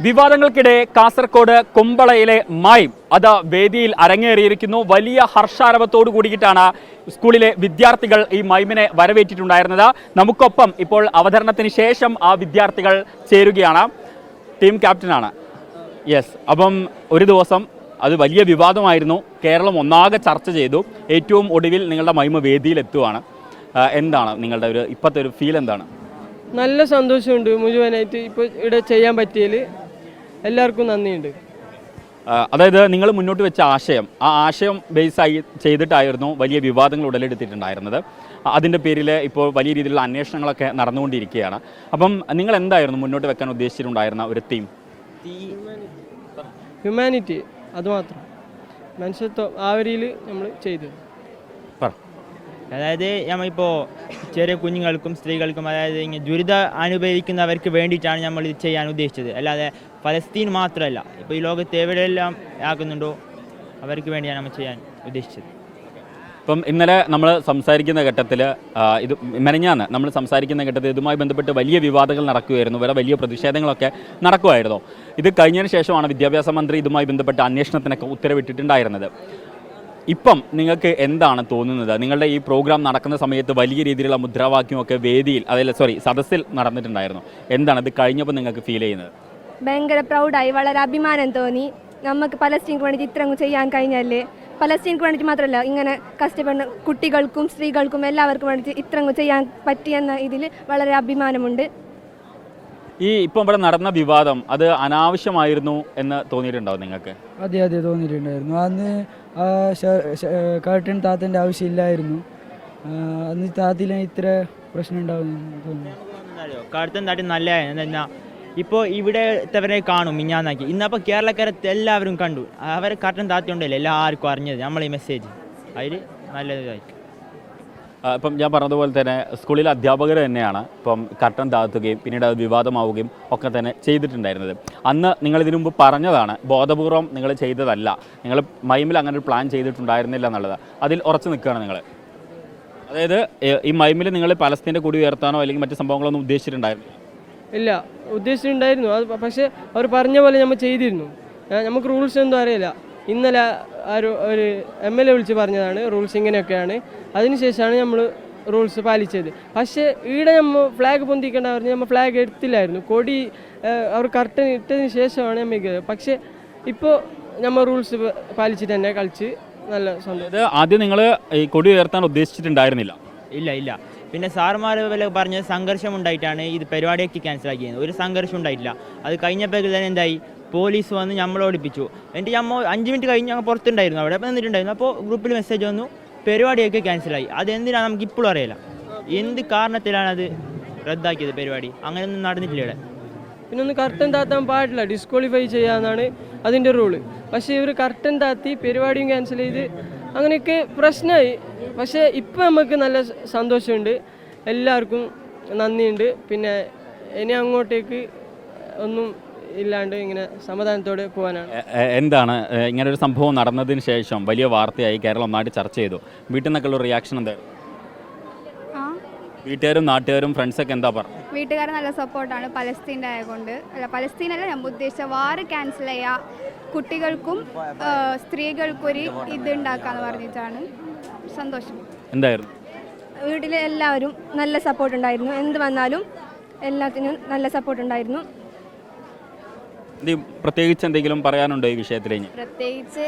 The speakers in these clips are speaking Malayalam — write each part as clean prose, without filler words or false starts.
വിവാദങ്ങൾക്കിടെ കാസർഗോഡ് കുമ്പളയിലെ മൈം അത് വേദിയിൽ അരങ്ങേറിയിരിക്കുന്നു. വലിയ ഹർഷാരവത്തോടു കൂടിയിട്ടാണ് സ്കൂളിലെ വിദ്യാർത്ഥികൾ ഈ മൈമിനെ വരവേറ്റിട്ടുണ്ടായിരുന്നത്. നമുക്കൊപ്പം ഇപ്പോൾ അവതരണത്തിന് ശേഷം ആ വിദ്യാർത്ഥികൾ ചേരുകയാണ്. ടീം ക്യാപ്റ്റനാണ്. യെസ്, അപ്പം ഒരു ദിവസം അത് വലിയ വിവാദമായിരുന്നു. കേരളം ഒന്നാകെ ചർച്ച ചെയ്തു. ഏറ്റവും ഒടുവിൽ നിങ്ങളുടെ മൈമ വേദിയിലെത്തുവാണ്. എന്താണ് നിങ്ങളുടെ ഇപ്പോഴത്തെ ഒരു ഫീൽ എന്താണ്? നല്ല സന്തോഷമുണ്ട്. മുഴുവനായിട്ട് ഇപ്പോൾ ഇവിടെ ചെയ്യാൻ പറ്റിയതിൽ എല്ലാവർക്കും നന്ദിയുണ്ട്. അതായത് നിങ്ങൾ മുന്നോട്ട് വെച്ച ആശയം, ആ ആശയം ബേസായി ചെയ്തിട്ടായിരുന്നു വലിയ വിവാദങ്ങൾ ഉടലെടുത്തിട്ടുണ്ടായിരുന്നത്. അതിൻ്റെ പേരിൽ ഇപ്പോൾ വലിയ രീതിയിലുള്ള അന്വേഷണങ്ങളൊക്കെ നടന്നുകൊണ്ടിരിക്കുകയാണ്. അപ്പം നിങ്ങൾ എന്തായിരുന്നു മുന്നോട്ട് വെക്കാൻ ഉദ്ദേശിച്ചിട്ടുണ്ടായിരുന്ന ഒരു തീം? ഹ്യൂമാനിറ്റി, അതുമാത്രം മനുഷ്യത്വം ആ വരിയിൽ നമ്മൾ ചെയ്തു. അതായത് നമ്മളിപ്പോൾ ചെറിയ കുഞ്ഞുങ്ങൾക്കും സ്ത്രീകൾക്കും അതായത് ഇങ്ങനെ ദുരിതം അനുഭവിക്കുന്നവർക്ക് വേണ്ടിയിട്ടാണ് നമ്മൾ ഇത് ചെയ്യാൻ ഉദ്ദേശിച്ചത്. അല്ലാതെ ഫലസ്തീൻ മാത്രമല്ല, ഇപ്പോൾ ഈ ലോകത്ത് എവിടെയെല്ലാം ആക്കുന്നുണ്ടോ അവർക്ക് വേണ്ടിയാണ് നമ്മൾ ചെയ്യാൻ ഉദ്ദേശിച്ചത്. ഇപ്പം ഇന്നലെ നമ്മൾ സംസാരിക്കുന്ന ഘട്ടത്തിൽ ഇത് മെനഞ്ഞാന്ന് നമ്മൾ സംസാരിക്കുന്ന ഘട്ടത്തിൽ ഇതുമായി ബന്ധപ്പെട്ട് വലിയ വിവാദങ്ങൾ നടക്കുകയായിരുന്നു, വേറെ വലിയ പ്രതിഷേധങ്ങളൊക്കെ നടക്കുമായിരുന്നു. ഇത് കഴിഞ്ഞതിന് ശേഷമാണ് വിദ്യാഭ്യാസ മന്ത്രി ഇതുമായി ബന്ധപ്പെട്ട് അന്വേഷണത്തിനൊക്കെ ഉത്തരവിട്ടിട്ടുണ്ടായിരുന്നത്. ഇപ്പം നിങ്ങൾക്ക് എന്താണ് തോന്നുന്നത്? നിങ്ങളുടെ ഈ പ്രോഗ്രാം നടക്കുന്ന സമയത്ത് വലിയ രീതിയിലുള്ള മുദ്രാവാക്യമൊക്കെ വേദിയിൽ സദസ്സിൽ നടന്നിട്ടുണ്ടായിരുന്നു. എന്താണ് ഇത് കഴിഞ്ഞപ്പോൾ നിങ്ങൾക്ക് ഫീൽ ചെയ്യുന്നത്? ഭയങ്കര പ്രൗഡായി, വളരെ അഭിമാനം തോന്നി. നമുക്ക് പലസ്തീനക്ക് വേണ്ടിയിട്ട് ഇത്രയും ചെയ്യാൻ കഴിഞ്ഞല്ലേ. പലസ്തീനക്ക് വേണ്ടിയിട്ട് മാത്രമല്ല, ഇങ്ങനെ കഷ്ടപ്പെടുന്ന കുട്ടികൾക്കും സ്ത്രീകൾക്കും എല്ലാവർക്കും വേണ്ടിയിട്ട് ഇത്രയും ചെയ്യാൻ പറ്റിയെന്ന ഇതിൽ വളരെ അഭിമാനമുണ്ട്. ഈ ഇപ്പം ഇവിടെ നടന്ന വിവാദം അത് അനാവശ്യമായിരുന്നു എന്ന് തോന്നിയിട്ടുണ്ടാവും നിങ്ങൾക്ക്? അതെ തോന്നിയിട്ടുണ്ടായിരുന്നു. അന്ന് കർട്ടൻ താത്തേൻ്റെ ആവശ്യമില്ലായിരുന്നു. അന്ന് താത്തില ഇത്ര പ്രശ്നം ഉണ്ടാവും തോന്നുന്നു. കർട്ടൻ താട്ടി നല്ലതായിരുന്നു. എന്താ ഇപ്പോൾ ഇവിടെത്തവരെ കാണും മിഞ്ഞാന്നാക്കി, ഇന്നപ്പോൾ കേരളക്കാരെ എല്ലാവരും കണ്ടു. അവരെ കർട്ടൻ താത്തിയുണ്ടല്ലോ എല്ലാവർക്കും അറിഞ്ഞത് നമ്മൾ ഈ മെസ്സേജ് അതിൽ നല്ലതായിരിക്കും. ഇപ്പം ഞാൻ പറഞ്ഞതുപോലെ തന്നെ സ്കൂളിലെ അധ്യാപകർ തന്നെയാണ് ഇപ്പം കർട്ടൻ താഴ്ത്തുകയും പിന്നീട് അത് വിവാദമാവുകയും ഒക്കെ തന്നെ ചെയ്തിട്ടുണ്ടായിരുന്നത്. അന്ന് നിങ്ങളിതിനു മുമ്പ് പറഞ്ഞതാണ്, ബോധപൂർവം നിങ്ങൾ ചെയ്തതല്ല, നിങ്ങൾ മൈമിൽ അങ്ങനെ ഒരു പ്ലാൻ ചെയ്തിട്ടുണ്ടായിരുന്നില്ല എന്നുള്ളത്. അതിൽ ഉറച്ചു നിൽക്കുകയാണ് നിങ്ങൾ. അതായത് ഈ മൈമിൽ നിങ്ങൾ പലസ്തീൻ്റെ കൊടി ഉയർത്താനോ അല്ലെങ്കിൽ മറ്റു സംഭവങ്ങളൊന്നും ഉദ്ദേശിച്ചിട്ടുണ്ടായിരുന്നില്ല? ഇല്ല, ഉദ്ദേശിച്ചിട്ടുണ്ടായിരുന്നു. അത് പക്ഷേ അവർ പറഞ്ഞ പോലെ നമ്മൾ ചെയ്തിരുന്നു. നമുക്ക് റൂൾസ് ഒന്നും അറിയില്ല. ഇന്നലെ ഒരു MLA വിളിച്ച് പറഞ്ഞതാണ് റൂൾസ് ഇങ്ങനെയൊക്കെയാണ്. അതിനുശേഷമാണ് നമ്മൾ റൂൾസ് പാലിച്ചത്. പക്ഷേ ഈടെ നമ്മൾ ഫ്ലാഗ് പൊന്തിക്കേണ്ട പറഞ്ഞ് നമ്മൾ ഫ്ലാഗ് എടുത്തില്ലായിരുന്നു. കൊടി അവർ കർട്ടൻ ഇട്ടതിന് ശേഷമാണ് നമ്മൾ. പക്ഷേ ഇപ്പോൾ നമ്മൾ റൂൾസ് പാലിച്ചിട്ട് തന്നെ കളിച്ച് നല്ല സന്തോഷം. ആദ്യം നിങ്ങൾ ഈ കൊടി ഉയർത്താൻ ഉദ്ദേശിച്ചിട്ടുണ്ടായിരുന്നില്ല? ഇല്ല. പിന്നെ സാറുമാർ പറഞ്ഞ സംഘർഷം ഉണ്ടായിട്ടാണ് ഇത് പരിപാടിയൊക്കെ ക്യാൻസലാക്കിയത്. ഒരു സംഘർഷം ഉണ്ടായിട്ടില്ല. അത് കഴിഞ്ഞപ്പോൾ തന്നെ എന്തായി, പോലീസ് വന്ന് നമ്മളെ ഓടിപ്പിച്ചു. എന്നിട്ട് നമ്മൾ 5 മിനിറ്റ് കഴിഞ്ഞ് ഞങ്ങൾ പുറത്തുണ്ടായിരുന്നു, അവിടെ നിന്നിട്ടുണ്ടായിരുന്നു. അപ്പോൾ ഗ്രൂപ്പിൽ മെസ്സേജ് വന്നു, പരിപാടിയൊക്കെ ക്യാൻസലായി. അതെന്തിനാണ് നമുക്ക് ഇപ്പോഴും അറിയില്ല. എന്ത് കാരണത്തിലാണ് അത് റദ്ദാക്കിയത് പരിപാടി? അങ്ങനെയൊന്നും നടന്നിട്ടില്ല ഇവിടെ. പിന്നെ ഒന്ന് കർട്ടൻ താത്താൻ പാടില്ല, ഡിസ്ക്വാളിഫൈ ചെയ്യാമെന്നാണ് അതിൻ്റെ റൂള്. പക്ഷേ ഇവർ കർട്ടൻ താത്തി പരിപാടിയും ക്യാൻസൽ ചെയ്ത് അങ്ങനെയൊക്കെ പ്രശ്നമായി. പക്ഷേ ഇപ്പം നമുക്ക് നല്ല സന്തോഷമുണ്ട്, എല്ലാവർക്കും നന്ദിയുണ്ട്. പിന്നെ ഇനി അങ്ങോട്ടേക്ക് ഒന്നും ഇല്ലാണ്ട് ഇങ്ങനെ സമാധാനത്തോടെ പോകാനാണ്. എന്താണ് ഇങ്ങനെ ഒരു സംഭവം നടന്നതിന് ശേഷം വലിയ വാർത്തയായി, കേരളം ഒന്നായിട്ട് ചർച്ച ചെയ്തു. വീട്ടിൽ നിന്നൊക്കെയുള്ള റിയാക്ഷൻ എന്തായിരുന്നു? വീട്ടുകാരും നാട്ടുകാരും ഫ്രണ്ട്സൊക്കെ എന്താ പറഞ്ഞു? വീട്ടുകാർ നല്ല സപ്പോർട്ടാണ്. പലസ്തീൻ്റെ ആയതുകൊണ്ട് പലസ്തീനല്ല, ഞാൻ ഉദ്ദേശിച്ച വാർ ക്യാൻസൽ ചെയ്യുക, കുട്ടികൾക്കും സ്ത്രീകൾക്കൊരു ഇത് ഉണ്ടാക്കാന്ന് പറഞ്ഞിട്ടാണ്. സന്തോഷം. എന്തായിരുന്നു? വീട്ടിലെ എല്ലാവരും നല്ല സപ്പോർട്ട് ഉണ്ടായിരുന്നു. എന്ത് വന്നാലും എല്ലാത്തിനും നല്ല സപ്പോർട്ട് ഉണ്ടായിരുന്നു. പ്രത്യേകിച്ച് എന്തെങ്കിലും പറയാനുണ്ടോ ഈ വിഷയത്തിൽ? പ്രത്യേകിച്ച്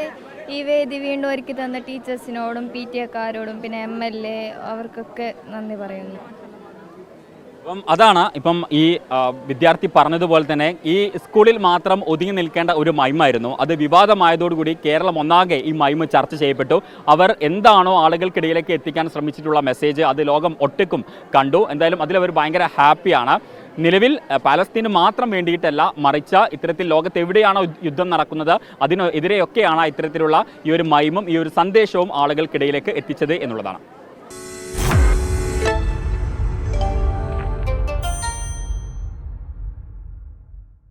ഈ വേദി വീണ്ടും ഒരുക്കി തന്ന ടീച്ചേഴ്സിനോടും PTA പിന്നെ MLA അവർക്കൊക്കെ നന്ദി പറയുന്നു. അപ്പം അതാണ് ഇപ്പം ഈ വിദ്യാർത്ഥി പറഞ്ഞതുപോലെ തന്നെ ഈ സ്കൂളിൽ മാത്രം ഒതുങ്ങി നിൽക്കേണ്ട ഒരു മൈമായിരുന്നു. അത് വിവാദമായതോടുകൂടി കേരളം ഒന്നാകെ ഈ മൈമ് ചർച്ച ചെയ്യപ്പെട്ടു. അവർ എന്താണോ ആളുകൾക്കിടയിലേക്ക് എത്തിക്കാൻ ശ്രമിച്ചിട്ടുള്ള മെസ്സേജ് അത് ലോകം ഒട്ടുക്കും കണ്ടു. എന്തായാലും അതിലവർ ഭയങ്കര ഹാപ്പിയാണ്. നിലവിൽ പാലസ്തീന് മാത്രം വേണ്ടിയിട്ടല്ല, മറിച്ച് ഇത്തരത്തിൽ ലോകത്ത് എവിടെയാണോ യുദ്ധം നടക്കുന്നത് അതിനെതിരെയൊക്കെയാണ് ഇത്തരത്തിലുള്ള ഈ ഒരു മൈമും ഈ ഒരു സന്ദേശവും ആളുകൾക്കിടയിലേക്ക് എത്തിച്ചത് എന്നുള്ളതാണ്.